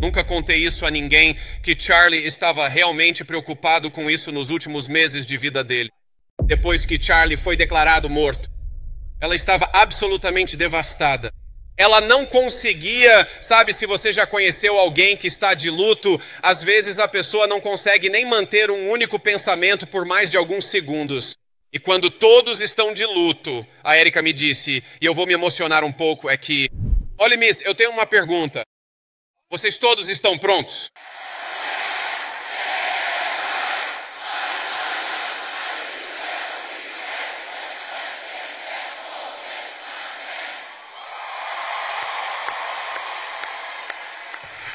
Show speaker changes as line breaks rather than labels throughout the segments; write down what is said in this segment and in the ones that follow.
Nunca contei isso a ninguém, que Charlie estava realmente preocupado com isso nos últimos meses de vida dele. Depois que Charlie foi declarado morto, ela estava absolutamente devastada. Ela não conseguia, sabe, se você já conheceu alguém que está de luto, às vezes a pessoa não consegue nem manter um único pensamento por mais de alguns segundos. E quando todos estão de luto, a Erika me disse, e eu vou me emocionar um pouco, é que... Olha, Miss, eu tenho uma pergunta. Vocês todos estão prontos?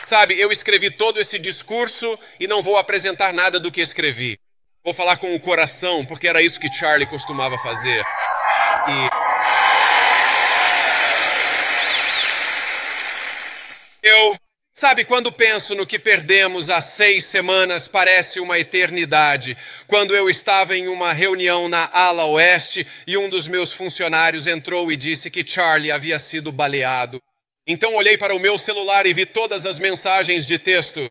Sabe, eu escrevi todo esse discurso e não vou apresentar nada do que escrevi. Vou falar com o coração, porque era isso que Charlie costumava fazer. Sabe, quando penso no que perdemos há 6 semanas, parece uma eternidade. Quando eu estava em uma reunião na ala oeste e um dos meus funcionários entrou e disse que Charlie havia sido baleado. Então olhei para o meu celular e vi todas as mensagens de texto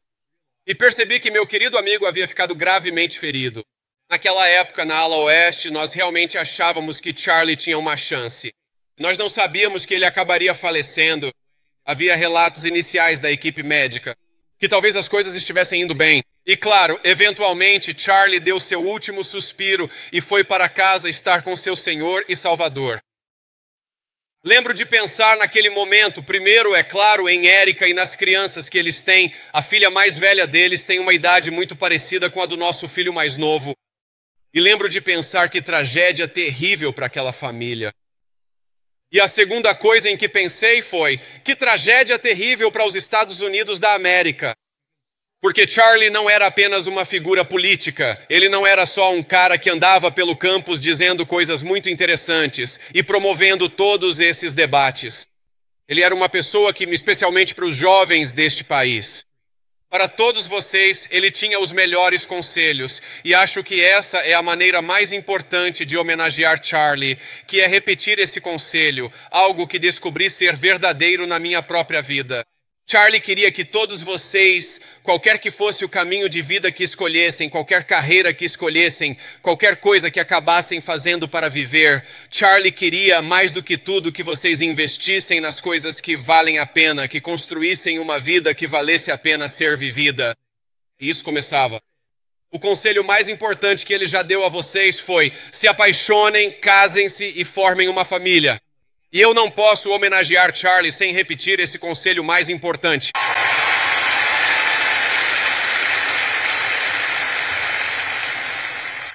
e percebi que meu querido amigo havia ficado gravemente ferido. Naquela época, na ala oeste, nós realmente achávamos que Charlie tinha uma chance. Nós não sabíamos que ele acabaria falecendo. Havia relatos iniciais da equipe médica, que talvez as coisas estivessem indo bem. E claro, eventualmente, Charlie deu seu último suspiro e foi para casa estar com seu Senhor e Salvador. Lembro de pensar naquele momento, primeiro, é claro, em Erika e nas crianças que eles têm. A filha mais velha deles tem uma idade muito parecida com a do nosso filho mais novo. E lembro de pensar que tragédia terrível para aquela família. E a segunda coisa em que pensei foi, que tragédia terrível para os Estados Unidos da América. Porque Charlie não era apenas uma figura política, ele não era só um cara que andava pelo campus dizendo coisas muito interessantes e promovendo todos esses debates. Ele era uma pessoa que, especialmente para os jovens deste país, para todos vocês, ele tinha os melhores conselhos. E acho que essa é a maneira mais importante de homenagear Charlie, que é repetir esse conselho, algo que descobri ser verdadeiro na minha própria vida. Charlie queria que todos vocês, qualquer que fosse o caminho de vida que escolhessem, qualquer carreira que escolhessem, qualquer coisa que acabassem fazendo para viver, Charlie queria, mais do que tudo, que vocês investissem nas coisas que valem a pena, que construíssem uma vida que valesse a pena ser vivida. E isso começava. O conselho mais importante que ele já deu a vocês foi: se apaixonem, casem-se e formem uma família. E eu não posso homenagear Charlie sem repetir esse conselho mais importante.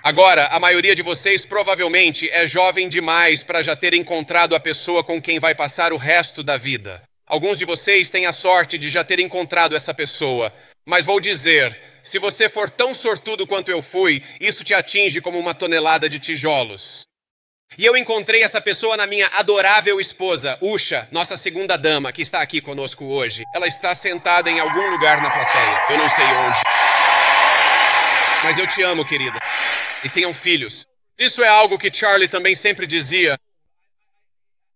Agora, a maioria de vocês provavelmente é jovem demais para já ter encontrado a pessoa com quem vai passar o resto da vida. Alguns de vocês têm a sorte de já ter encontrado essa pessoa. Mas vou dizer, se você for tão sortudo quanto eu fui, isso te atinge como uma tonelada de tijolos. E eu encontrei essa pessoa na minha adorável esposa, Usha, nossa segunda dama, que está aqui conosco hoje. Ela está sentada em algum lugar na plateia, eu não sei onde. Mas eu te amo, querida. E tenham filhos. Isso é algo que Charlie também sempre dizia.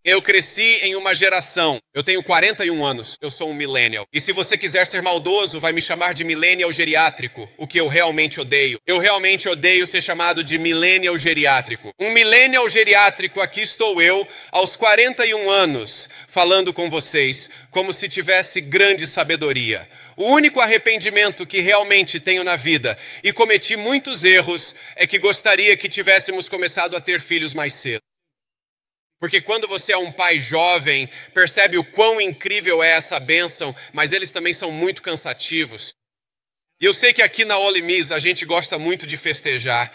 Eu cresci em uma geração. Eu tenho 41 anos. Eu sou um millennial. E se você quiser ser maldoso, vai me chamar de millennial geriátrico, o que eu realmente odeio. Eu realmente odeio ser chamado de millennial geriátrico. Um millennial geriátrico, aqui estou eu, aos 41 anos, falando com vocês, como se tivesse grande sabedoria. O único arrependimento que realmente tenho na vida, e cometi muitos erros, é que gostaria que tivéssemos começado a ter filhos mais cedo. Porque quando você é um pai jovem, percebe o quão incrível é essa bênção, mas eles também são muito cansativos. E eu sei que aqui na Ole Miss a gente gosta muito de festejar.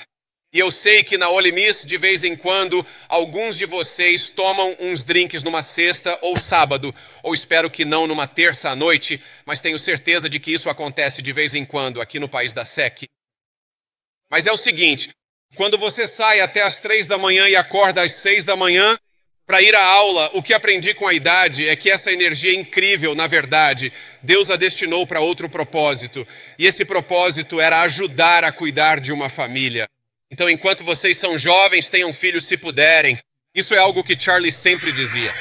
E eu sei que na Ole Miss, de vez em quando, alguns de vocês tomam uns drinks numa sexta ou sábado, ou espero que não numa terça à noite, mas tenho certeza de que isso acontece de vez em quando aqui no país da SEC. Mas é o seguinte, quando você sai até às 3 da manhã e acorda às 6 da manhã, para ir à aula, o que aprendi com a idade é que essa energia incrível, na verdade, Deus a destinou para outro propósito. E esse propósito era ajudar a cuidar de uma família. Então, enquanto vocês são jovens, tenham filhos se puderem. Isso é algo que Charlie sempre dizia.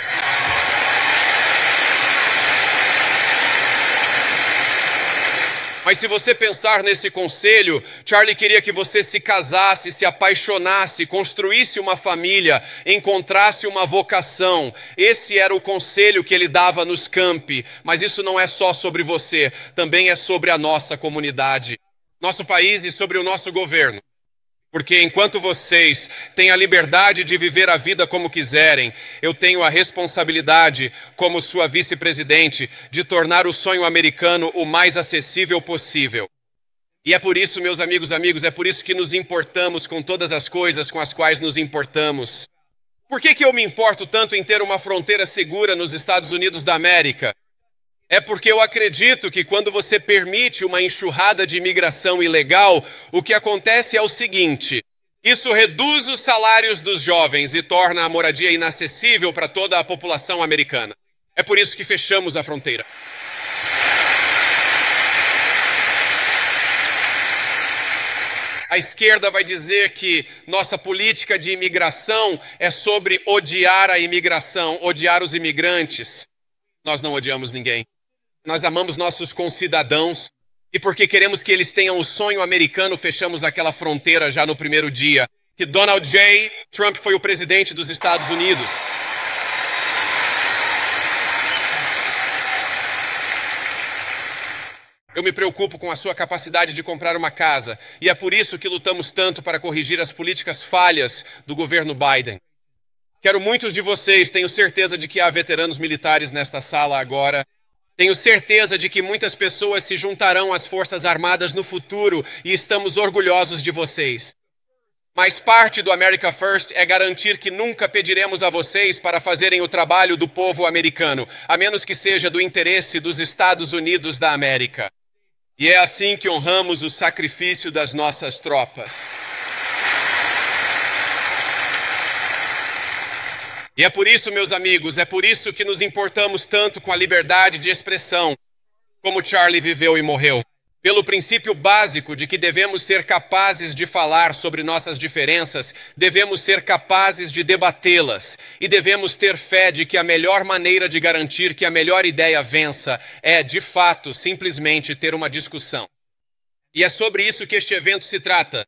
Mas se você pensar nesse conselho, Charlie queria que você se casasse, se apaixonasse, construísse uma família, encontrasse uma vocação. Esse era o conselho que ele dava nos campi. Mas isso não é só sobre você, também é sobre a nossa comunidade, nosso país e sobre o nosso governo. Porque enquanto vocês têm a liberdade de viver a vida como quiserem, eu tenho a responsabilidade, como sua vice-presidente, de tornar o sonho americano o mais acessível possível. E é por isso, meus amigos, é por isso que nos importamos com todas as coisas com as quais nos importamos. Por que eu me importo tanto em ter uma fronteira segura nos Estados Unidos da América? É porque eu acredito que quando você permite uma enxurrada de imigração ilegal, o que acontece é o seguinte: isso reduz os salários dos jovens e torna a moradia inacessível para toda a população americana. É por isso que fechamos a fronteira. A esquerda vai dizer que nossa política de imigração é sobre odiar a imigração, odiar os imigrantes. Nós não odiamos ninguém. Nós amamos nossos concidadãos e porque queremos que eles tenham o sonho americano, fechamos aquela fronteira já no primeiro dia. Que Donald J. Trump foi o presidente dos Estados Unidos. Eu me preocupo com a sua capacidade de comprar uma casa e é por isso que lutamos tanto para corrigir as políticas falhas do governo Biden. Quero muitos de vocês, tenho certeza de que há veteranos militares nesta sala agora. Tenho certeza de que muitas pessoas se juntarão às Forças Armadas no futuro e estamos orgulhosos de vocês. Mas parte do America First é garantir que nunca pediremos a vocês para fazerem o trabalho do povo americano, a menos que seja do interesse dos Estados Unidos da América. E é assim que honramos o sacrifício das nossas tropas. E é por isso, meus amigos, é por isso que nos importamos tanto com a liberdade de expressão, como Charlie viveu e morreu. Pelo princípio básico de que devemos ser capazes de falar sobre nossas diferenças, devemos ser capazes de debatê-las e devemos ter fé de que a melhor maneira de garantir que a melhor ideia vença é, de fato, simplesmente ter uma discussão. E é sobre isso que este evento se trata.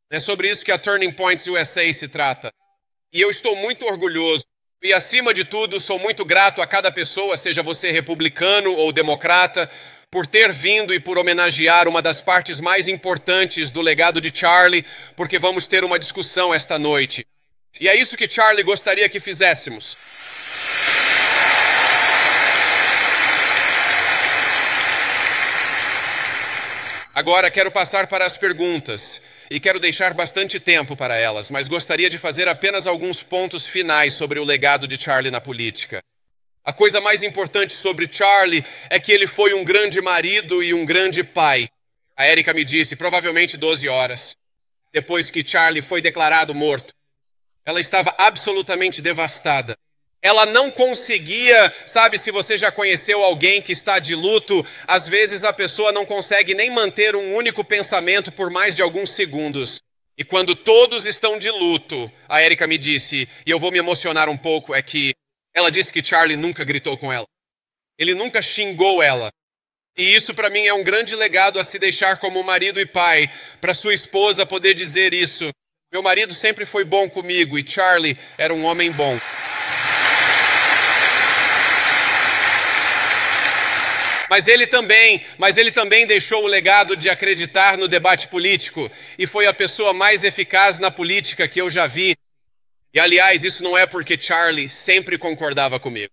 É sobre isso que a Turning Points USA se trata. E eu estou muito orgulhoso. E, acima de tudo, sou muito grato a cada pessoa, seja você republicano ou democrata, por ter vindo e por homenagear uma das partes mais importantes do legado de Charlie, porque vamos ter uma discussão esta noite. E é isso que Charlie gostaria que fizéssemos. Agora quero passar para as perguntas. E quero deixar bastante tempo para elas, mas gostaria de fazer apenas alguns pontos finais sobre o legado de Charlie na política. A coisa mais importante sobre Charlie é que ele foi um grande marido e um grande pai. A Erika me disse, provavelmente 12 horas, depois que Charlie foi declarado morto. Ela estava absolutamente devastada. Ela não conseguia, sabe, se você já conheceu alguém que está de luto, às vezes a pessoa não consegue nem manter um único pensamento por mais de alguns segundos. E quando todos estão de luto, a Erika me disse, e eu vou me emocionar um pouco, é que ela disse que Charlie nunca gritou com ela. Ele nunca xingou ela. E isso para mim é um grande legado a se deixar como marido e pai, para sua esposa poder dizer isso. Meu marido sempre foi bom comigo e Charlie era um homem bom. Mas ele também deixou o legado de acreditar no debate político e foi a pessoa mais eficaz na política que eu já vi. E, aliás, isso não é porque Charlie sempre concordava comigo.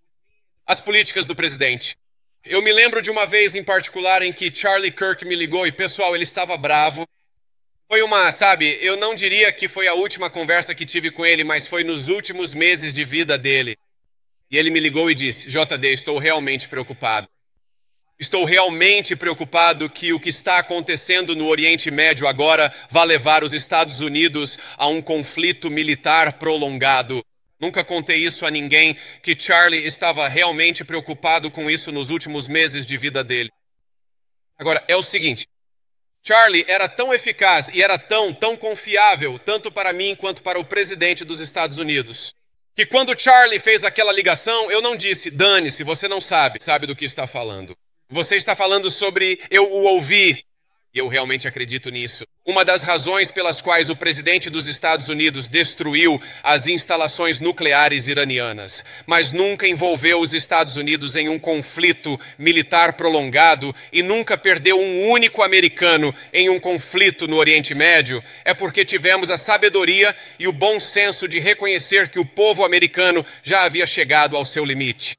As políticas do presidente. Eu me lembro de uma vez em particular em que Charlie Kirk me ligou e, pessoal, ele estava bravo. Foi eu não diria que foi a última conversa que tive com ele, mas foi nos últimos meses de vida dele. E ele me ligou e disse, JD, estou realmente preocupado. Estou realmente preocupado que o que está acontecendo no Oriente Médio agora vai levar os Estados Unidos a um conflito militar prolongado. Nunca contei isso a ninguém, que Charlie estava realmente preocupado com isso nos últimos meses de vida dele. Agora, é o seguinte, Charlie era tão eficaz e era tão confiável, tanto para mim quanto para o presidente dos Estados Unidos, que quando Charlie fez aquela ligação, eu não disse, dane-se, você não sabe do que está falando. Você está falando sobre eu o ouvi. E eu realmente acredito nisso. Uma das razões pelas quais o presidente dos Estados Unidos destruiu as instalações nucleares iranianas, mas nunca envolveu os Estados Unidos em um conflito militar prolongado e nunca perdeu um único americano em um conflito no Oriente Médio, é porque tivemos a sabedoria e o bom senso de reconhecer que o povo americano já havia chegado ao seu limite.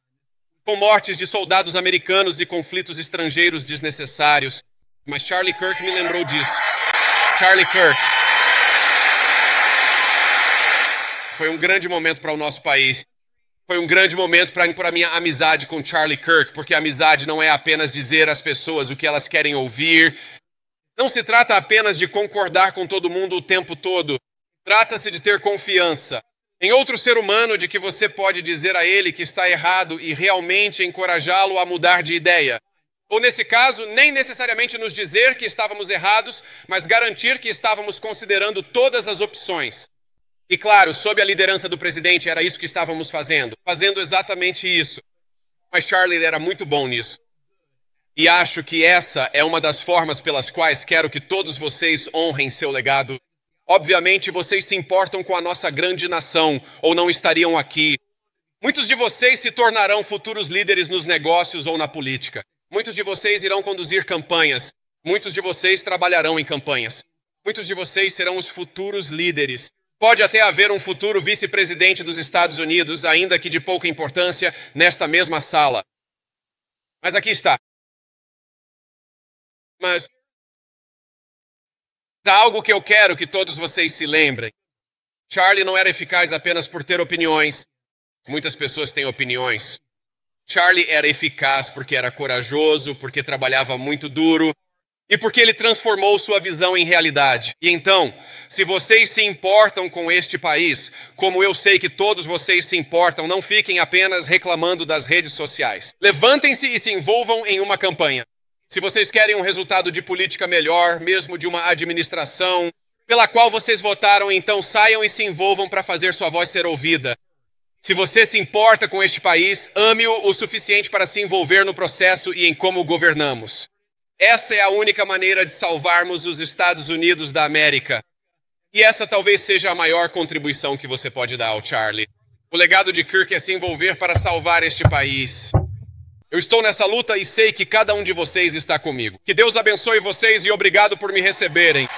Com mortes de soldados americanos e conflitos estrangeiros desnecessários, mas Charlie Kirk me lembrou disso. Charlie Kirk foi um grande momento para o nosso país. Foi um grande momento para a minha amizade com Charlie Kirk, porque a amizade não é apenas dizer às pessoas o que elas querem ouvir. Não se trata apenas de concordar com todo mundo o tempo todo. Trata-se de ter confiança em outro ser humano, de que você pode dizer a ele que está errado e realmente encorajá-lo a mudar de ideia. Ou, nesse caso, nem necessariamente nos dizer que estávamos errados, mas garantir que estávamos considerando todas as opções. E, claro, sob a liderança do presidente, era isso que estávamos fazendo exatamente isso. Mas Charlie era muito bom nisso. E acho que essa é uma das formas pelas quais quero que todos vocês honrem seu legado. Obviamente, vocês se importam com a nossa grande nação, ou não estariam aqui. Muitos de vocês se tornarão futuros líderes nos negócios ou na política. Muitos de vocês irão conduzir campanhas. Muitos de vocês trabalharão em campanhas. Muitos de vocês serão os futuros líderes. Pode até haver um futuro vice-presidente dos Estados Unidos, ainda que de pouca importância, nesta mesma sala. Mas aqui está. Mas há algo que eu quero que todos vocês se lembrem. Charlie não era eficaz apenas por ter opiniões. Muitas pessoas têm opiniões. Charlie era eficaz porque era corajoso, porque trabalhava muito duro e porque ele transformou sua visão em realidade. E então, se vocês se importam com este país, como eu sei que todos vocês se importam, não fiquem apenas reclamando das redes sociais. Levantem-se e se envolvam em uma campanha. Se vocês querem um resultado de política melhor, mesmo de uma administração pela qual vocês votaram, então saiam e se envolvam para fazer sua voz ser ouvida. Se você se importa com este país, ame-o o suficiente para se envolver no processo e em como governamos. Essa é a única maneira de salvarmos os Estados Unidos da América. E essa talvez seja a maior contribuição que você pode dar ao Charlie. O legado de Kirk é se envolver para salvar este país. Eu estou nessa luta e sei que cada um de vocês está comigo. Que Deus abençoe vocês e obrigado por me receberem.